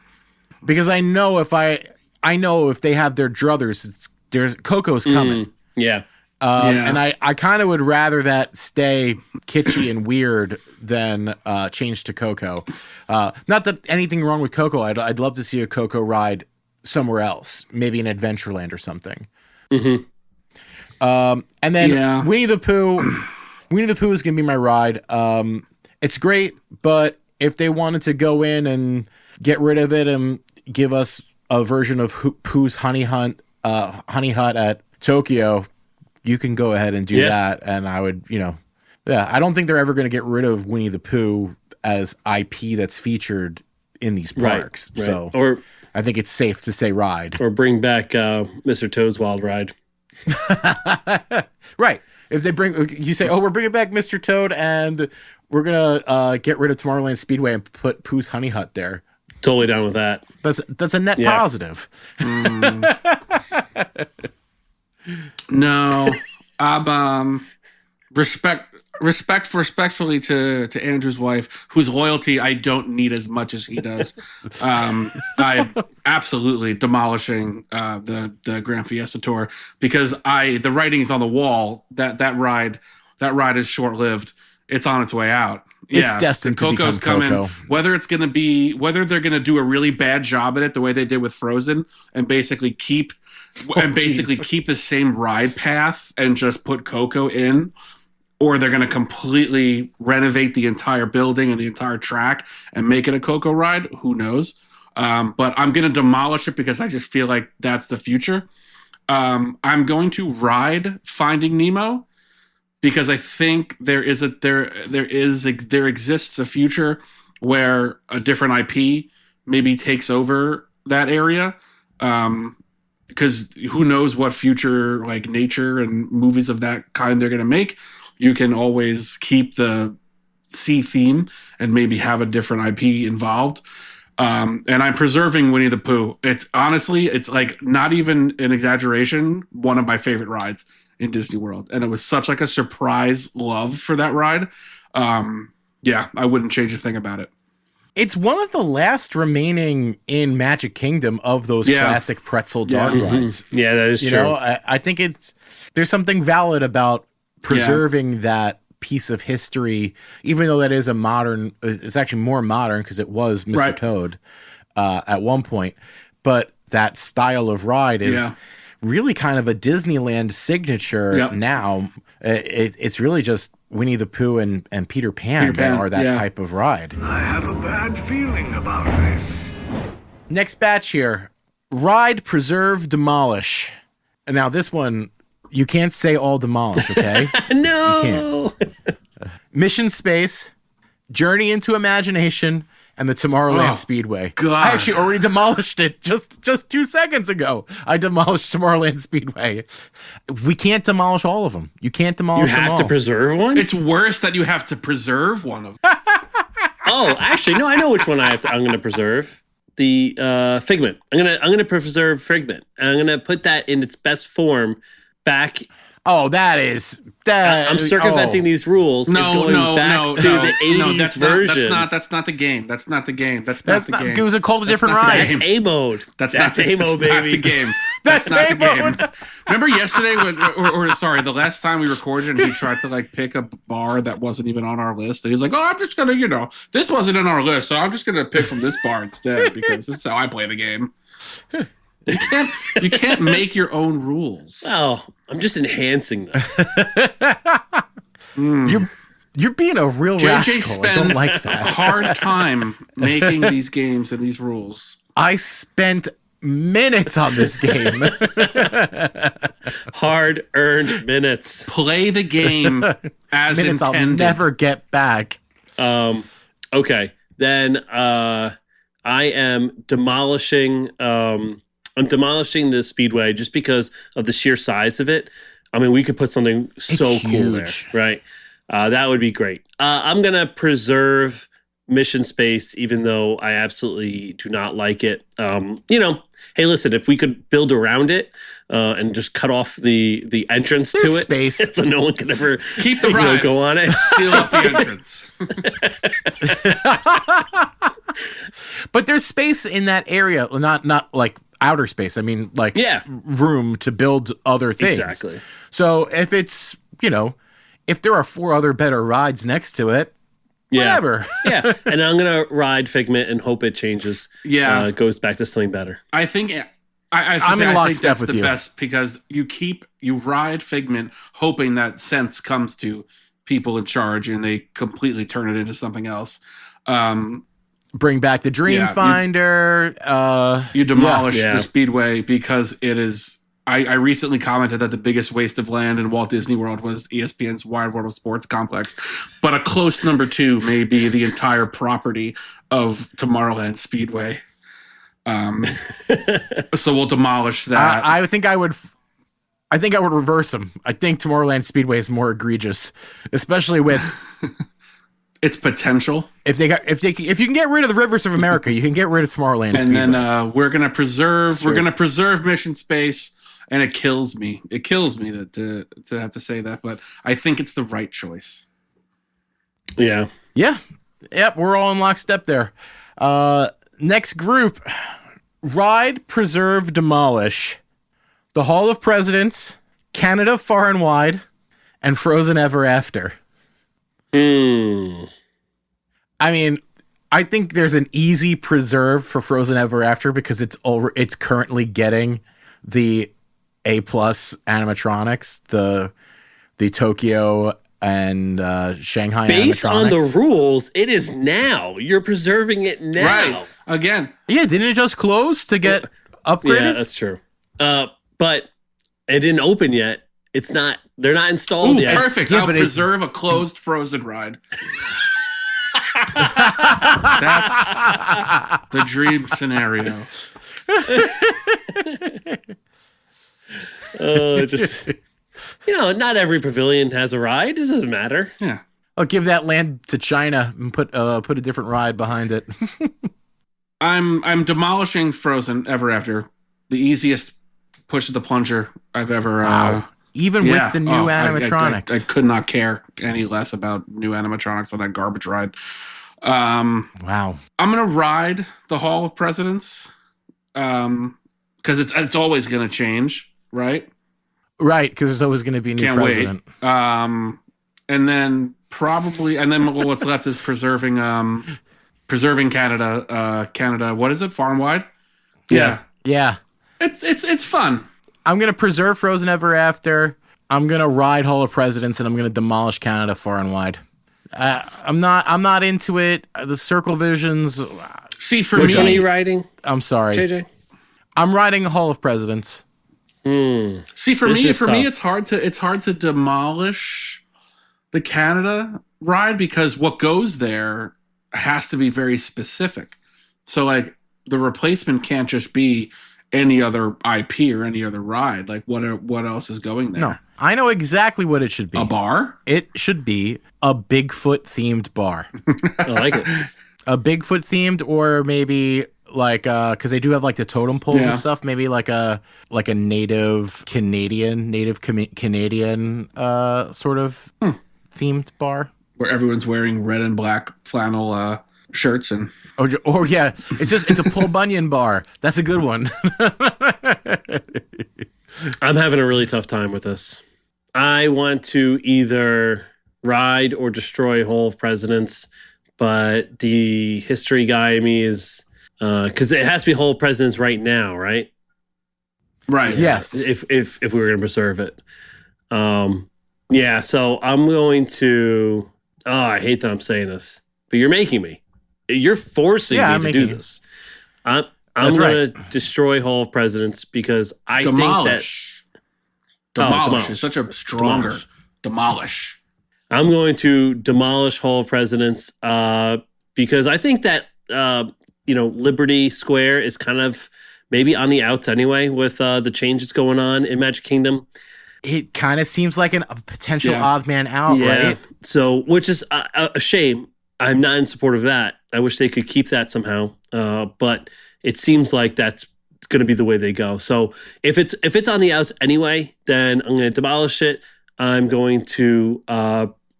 Because I know if they have their druthers, there's Coco's coming. Yeah. And I kind of would rather that stay kitschy and weird than change to Coco. Not that anything wrong with Coco. I'd love to see a Coco ride somewhere else, maybe in Adventureland or something. Mm-hmm. And then Winnie the Pooh. Winnie the Pooh is going to be my ride. It's great, but if they wanted to go in and get rid of it and give us a version of Pooh's Honey Hut at Tokyo, you can go ahead and do that. And I would, I don't think they're ever going to get rid of Winnie the Pooh as IP that's featured in these parks. Right. So I think it's safe to say ride. Or bring back Mr. Toad's Wild Ride. Right. If they you say, we're bringing back Mr. Toad and we're going to get rid of Tomorrowland Speedway and put Pooh's Honey Hut there. Totally down with that. That's a net positive. No, respectfully to Andrew's wife, whose loyalty I don't need as much as he does. I absolutely demolishing the Grand Fiesta Tour because the writing is on the wall. That ride is short lived. It's on its way out. It's destined to become Coco. Whether they're going to do a really bad job at it, the way they did with Frozen, and basically keep the same ride path and just put Coco in, or they're going to completely renovate the entire building and the entire track and make it a Coco ride. Who knows? But I'm going to demolish it because I just feel like that's the future. I'm going to ride Finding Nemo because I think there exists a future where a different IP maybe takes over that area. Because who knows what future like nature and movies of that kind they're going to make. You can always keep the sea theme and maybe have a different IP involved. And I'm preserving Winnie the Pooh. It's like not even an exaggeration, one of my favorite rides in Disney World. And it was such like a surprise love for that ride. I wouldn't change a thing about it. It's one of the last remaining in Magic Kingdom of those classic pretzel dog rides. Yeah, that is true. I think there's something valid about preserving that piece of history, even though that is it's actually more modern because it was Mr. Toad at one point. But that style of ride is really kind of a Disneyland signature now. It's really just Winnie the Pooh and Peter Pan are that type of ride. I have a bad feeling about this. Next batch here. Ride, Preserve, Demolish. And now this one, you can't say all demolish, okay? No! You can't. Mission Space, Journey into Imagination, and the Tomorrowland Speedway. God. I actually already demolished it just 2 seconds ago. I demolished Tomorrowland Speedway. We can't demolish all of them. You can't demolish them all. You have to preserve one? It's worse that you have to preserve one of them. Oh, actually, no, I know which one I'm going to preserve. The Figment. I'm gonna preserve Figment. I'm gonna put that in its best form back. Oh, that. I'm circumventing these rules. No, it's going back to the 80s version. That's not the game. That's not the game. That's not the game. It was called a different ride. That's A mode. That's not A mode, baby. Not the game. That's not the A-mode. game. Remember yesterday the last time we recorded and he tried to like pick a bar that wasn't even on our list. And he's like, "Oh, I'm just gonna, this wasn't in our list, so I'm just gonna pick from this bar instead because this is how I play the game." You can't make your own rules. Well, I'm just enhancing them. You're being a real JJ rascal. I don't spends like a that. hard time making these games and these rules. I spent minutes on this game. Hard-earned minutes. Play the game as Minutes intended. I'll never get back. Okay, then I am demolishing. I'm demolishing the Speedway just because of the sheer size of it. I mean, we could put something so cool there, right? That would be great. I'm gonna preserve Mission Space, even though I absolutely do not like it. Hey, listen, if we could build around it and just cut off the entrance There's to it, space. so no one can ever Keep the ride. go on it. Seal up the entrance. But there's space in that area, not like outer space. I mean, like room to build other things. Exactly. So if it's, if there are 4 other better rides next to it, whatever. Yeah. And I'm going to ride Figment and hope it changes. Yeah. Goes back to something better. I think I I'm in think lockstep that's with the you. best because you ride Figment hoping that sense comes to people in charge and they completely turn it into something else. Bring back the Dream Finder. You demolish the Speedway because it is. I recently commented that the biggest waste of land in Walt Disney World was ESPN's Wide World of Sports complex, but a close number 2 may be the entire property of Tomorrowland Speedway. So we'll demolish that. I think I would reverse them. I think Tomorrowland Speedway is more egregious, especially with its potential. If you can get rid of the Rivers of America, you can get rid of Tomorrowland Speedway. And then we're gonna preserve Mission Space, and it kills me. It kills me to have to say that, but I think it's the right choice. Yeah. Yeah. Yep. We're all in lockstep there. Next group: Ride, Preserve, Demolish, the Hall of Presidents, Canada Far and Wide, and Frozen Ever After. I mean, I think there's an easy preserve for Frozen Ever After because it's currently getting the A+ animatronics, the Tokyo and Shanghai based animatronics. on the rules. It is now. You're preserving it now. Right. Again. Yeah, didn't it just close to get upgraded? Yeah, that's true. But it didn't open yet. It's not. They're not installed yet. Perfect. Yeah, I'll but preserve a closed Frozen ride. That's the dream scenario. Just not every pavilion has a ride. It doesn't matter. Yeah. I'll give that land to China and put a different ride behind it. I'm demolishing Frozen Ever After. The easiest push of the plunger I've ever. Wow. Even with the new animatronics, I could not care any less about new animatronics on that garbage ride. Wow. I'm gonna ride the Hall of Presidents because it's always gonna change, right? Right, because there's always going to be a new president. Wait. And then what's left is preserving Canada. Canada, what is it? Far and Wide. Yeah. It's fun. I'm going to preserve Frozen Ever After. I'm going to ride Hall of Presidents, and I'm going to demolish Canada Far and Wide. I'm not into it. The Circle Visions. See, for Which me, one are you riding? I'm sorry, JJ. I'm riding Hall of Presidents. See, for me, it's hard to demolish the Canada ride because what goes there has to be very specific. So, like, the replacement can't just be any other IP or any other ride. Like, what else is going there? No, I know exactly what it should be. A bar? It should be a Bigfoot themed bar. I like it. A Bigfoot themed, or maybe like because they do have like the totem poles and stuff. Maybe like a native Canadian sort of themed bar where everyone's wearing red and black flannel shirts and. Or yeah, it's a Paul Bunyan bar. That's a good one. I'm having a really tough time with this. I want to either ride or destroy Hall of Presidents, but the history guy in me is because it has to be Hall of Presidents right now, right? Right. Yes. If we were going to preserve it, yeah. So I'm going to. Oh, I hate that I'm saying this, but you're making me. You're forcing me to do this. I'm going to destroy Hall of Presidents because I Demolish. think that... Demolish is such a stronger... Demolish. I'm going to demolish Hall of Presidents because I think that, Liberty Square is kind of maybe on the outs anyway with the changes going on in Magic Kingdom. It kind of seems like a potential odd man out, right? So, which is a shame. I'm not in support of that. I wish they could keep that somehow, but it seems like that's going to be the way they go. So if it's on the outs anyway, then I'm going to demolish it. I'm going to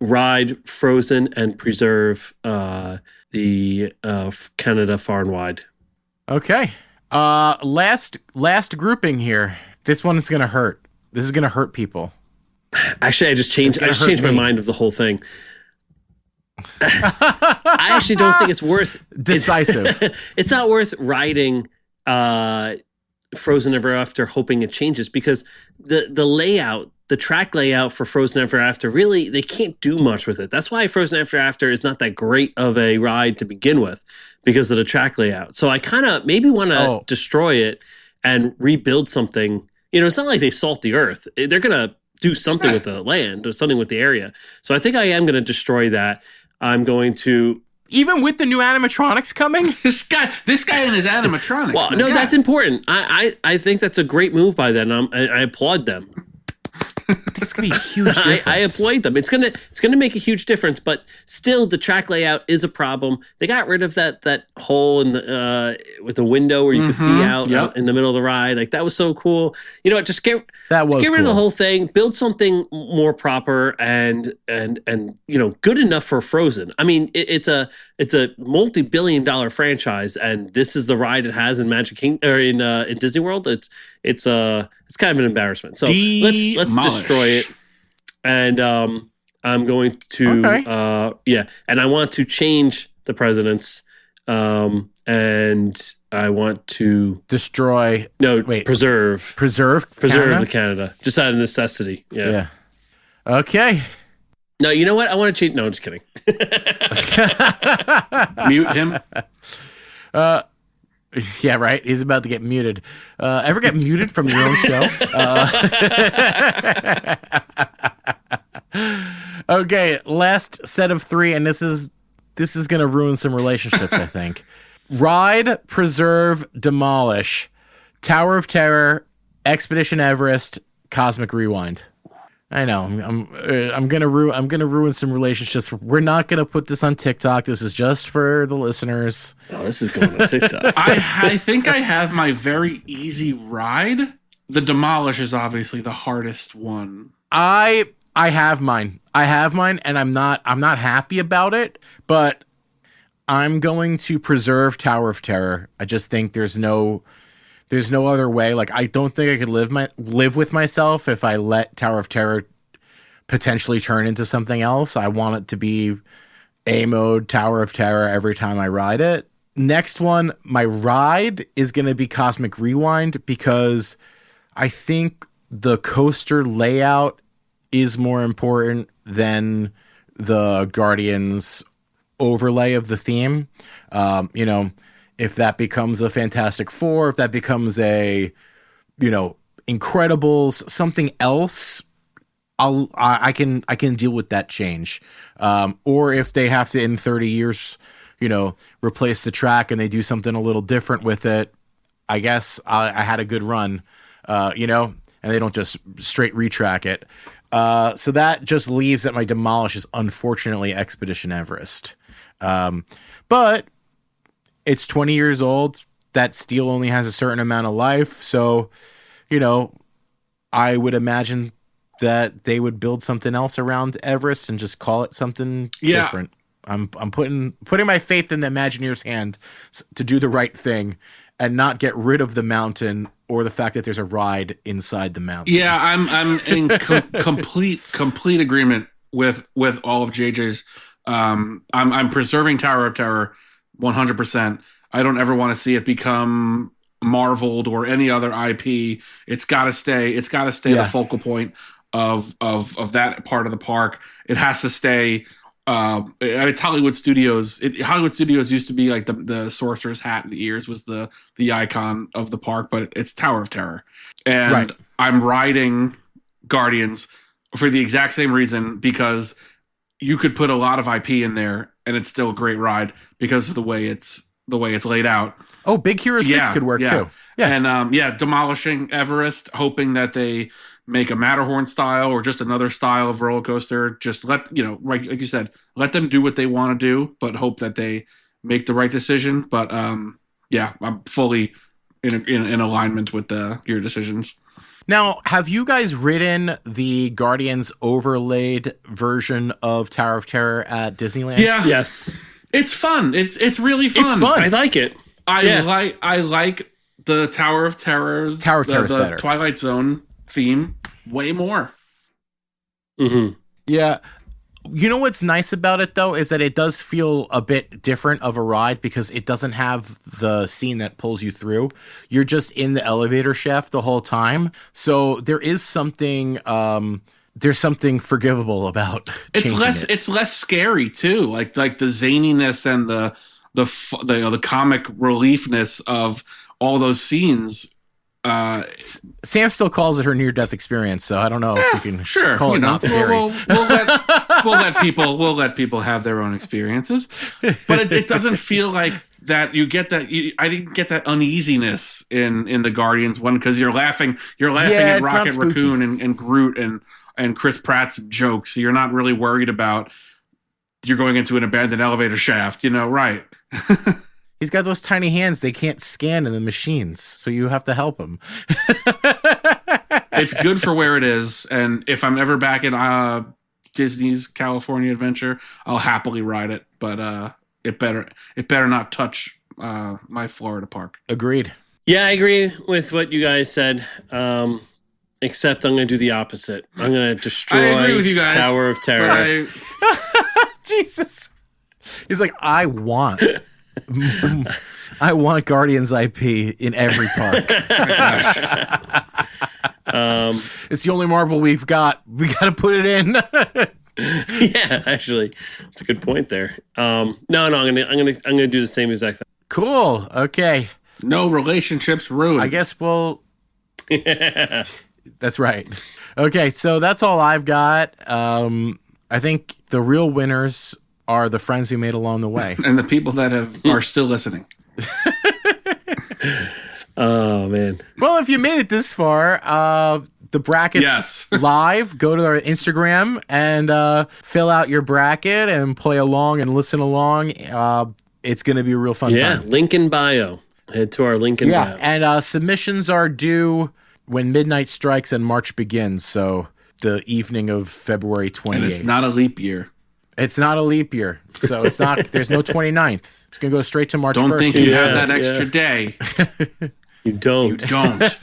ride Frozen and preserve the Canada far and wide. Okay. Last grouping here. This one is going to hurt. This is going to hurt people. Actually, I just changed my mind of the whole thing. I actually don't think it's worth decisive. It's not worth riding Frozen Ever After hoping it changes because the layout, the track layout for Frozen Ever After, really they can't do much with it. That's why Frozen Ever After is not that great of a ride to begin with because of the track layout. So I kind of maybe want to destroy it and rebuild something. It's not like they salt the earth. They're gonna do something with the land or something with the area. So I think I am going to destroy that. I'm going to... Even with the new animatronics coming? This guy and his animatronics. Well, no, that's important. I think that's a great move by them. I applaud them. That's gonna be a huge difference. I applaud them. It's gonna make a huge difference, but still, the track layout is a problem. They got rid of that hole in the with the window where you could see out in the middle of the ride. Like that was so cool. Just get rid of the whole thing. Build something more proper and good enough for Frozen. I mean, it's a multi-billion-dollar franchise, and this is the ride it has in Magic Kingdom or in Disney World. It's kind of an embarrassment. So let's destroy it. And I'm going to and I want to change the presidents. And I want to destroy. Preserve the Canada just out of necessity. Yeah. Okay. No, you know what? I want to change. No, I'm just kidding. Mute him. Yeah, right. He's about to get muted. Ever get muted from your own show? Okay, last set of 3, and this is going to ruin some relationships, I think. Ride, preserve, demolish, Tower of Terror, Expedition Everest, Cosmic Rewind. I know. I'm gonna ruin some relationships. We're not gonna put this on TikTok. This is just for the listeners. Oh, this is going on TikTok. I think I have my very easy ride. The demolish is obviously the hardest one. I have mine. And I'm not happy about it, but I'm going to preserve Tower of Terror. I just think there's no other way. Like, I don't think I could live with myself if I let Tower of Terror potentially turn into something else. I want it to be A mode Tower of Terror every time I ride it. Next one, my ride is going to be Cosmic Rewind because I think the coaster layout is more important than the Guardians overlay of the theme. If that becomes a Fantastic Four, if that becomes a, Incredibles, something else, I can deal with that change. Or if they have to in 30 years, replace the track and they do something a little different with it, I guess I had a good run, and they don't just straight retrack it. So that just leaves that my Demolish is unfortunately Expedition Everest. But it's 20 years old. That steel only has a certain amount of life. So, I would imagine that they would build something else around Everest and just call it something different. I'm putting my faith in the Imagineer's hand to do the right thing and not get rid of the mountain or the fact that there's a ride inside the mountain. Yeah, I'm in complete agreement with all of JJ's. I'm preserving Tower of Terror 100%. I don't ever want to see it become marveled or any other IP. It's got to stay. It's got to stay the focal point of that part of the park. It has to stay. It's Hollywood Studios. Hollywood Studios used to be like the sorcerer's hat in the ears was the icon of the park, but it's Tower of Terror. And I'm riding Guardians for the exact same reason, because you could put a lot of IP in there and it's still a great ride because of the way it's laid out. Oh, Big Hero 6 could work too. Yeah. And demolishing Everest, hoping that they make a Matterhorn style or just another style of roller coaster. Just let, like you said, let them do what they want to do, but hope that they make the right decision. But I'm fully in alignment with your decisions. Now, have you guys ridden the Guardians overlaid version of Tower of Terror at Disneyland? Yeah. Yes. It's fun. It's really fun. It's fun. I like it. I like the Tower of Terror's the better. Twilight Zone theme way more. Mm-hmm. Yeah. You know what's nice about it, though, is that it does feel a bit different of a ride because it doesn't have the scene that pulls you through. You're just in the elevator shaft the whole time. So there is something there's something forgivable about it's less scary too. Like the zaniness and the comic reliefness of all those scenes. Sam still calls it her near-death experience, so I don't know if we can call it not scary. We'll let people have their own experiences, but it doesn't feel like that. You get that. I didn't get that uneasiness in the Guardians one because you're laughing at Rocket Raccoon and Groot and Chris Pratt's jokes. So you're not really worried about you're going into an abandoned elevator shaft. Right? He's got those tiny hands. They can't scan in the machines, so you have to help him. It's good for where it is, and if I'm ever back in Disney's California Adventure, I'll happily ride it. But it better not touch my Florida park. Agreed. Yeah, I agree with what you guys said. Except I'm going to do the opposite. I'm going to destroy I agree with you guys, Tower of Terror. Jesus. He's like, I want Guardians IP in every park. It's the only Marvel we've got. We got to put it in. Yeah, actually, it's a good point there. No, I'm gonna do the same exact thing. Cool. Okay. No relationships ruined. I guess we'll. That's right. Okay, so that's all I've got. I think the real winners are the friends we made along the way. And the people that are still listening. Oh, man. Well, if you made it this far, the bracket's live. Go to our Instagram and fill out your bracket and play along and listen along. It's going to be a real fun time. Yeah, link in bio. Head to our link in bio. And submissions are due when midnight strikes and March begins. So the evening of February 28th. And it's not a leap year. It's not a leap year, so it's not. There's no 29th. It's gonna go straight to March 1st. Don't think you have that extra day. You don't. You don't.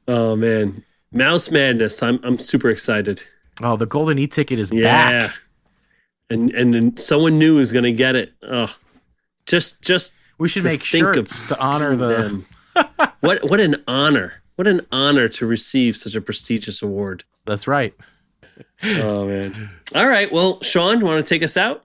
Oh man, Mouse Madness! I'm super excited. Oh, the Golden E-ticket is back. And someone new is gonna get it. Oh, just we should make shirts to honor them. What an honor! What an honor to receive such a prestigious award. That's right. Oh man. All right. Well, Sean, want to take us out?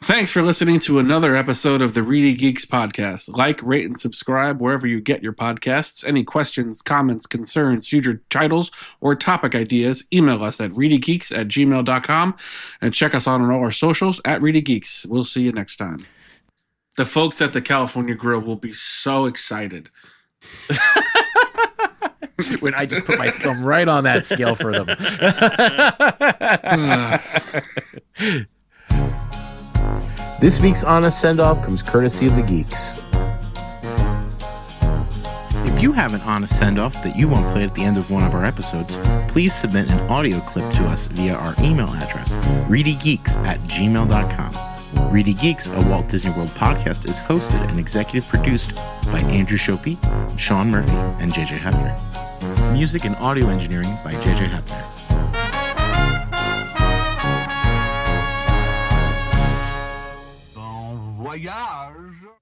Thanks for listening to another episode of the ReedyGeeks podcast. Like, rate, and subscribe wherever you get your podcasts. Any questions, comments, concerns, future titles, or topic ideas, email us at reedygeeks@gmail.com and check us out on all our socials at ReedyGeeks. We'll see you next time. The folks at the California Grill will be so excited. When I just put my thumb right on that scale for them. This week's Honest Send-Off comes courtesy of the Geeks. If you have an honest send-off that you want played at the end of one of our episodes, please submit an audio clip to us via our email address, ReedyGeeks@gmail.com. ReedyGeeks, a Walt Disney World podcast, is hosted and executive produced by Andrew Shopey, Sean Murphy, and JJ Hefner. Music and audio engineering by JJ Hefner. Bon voyage.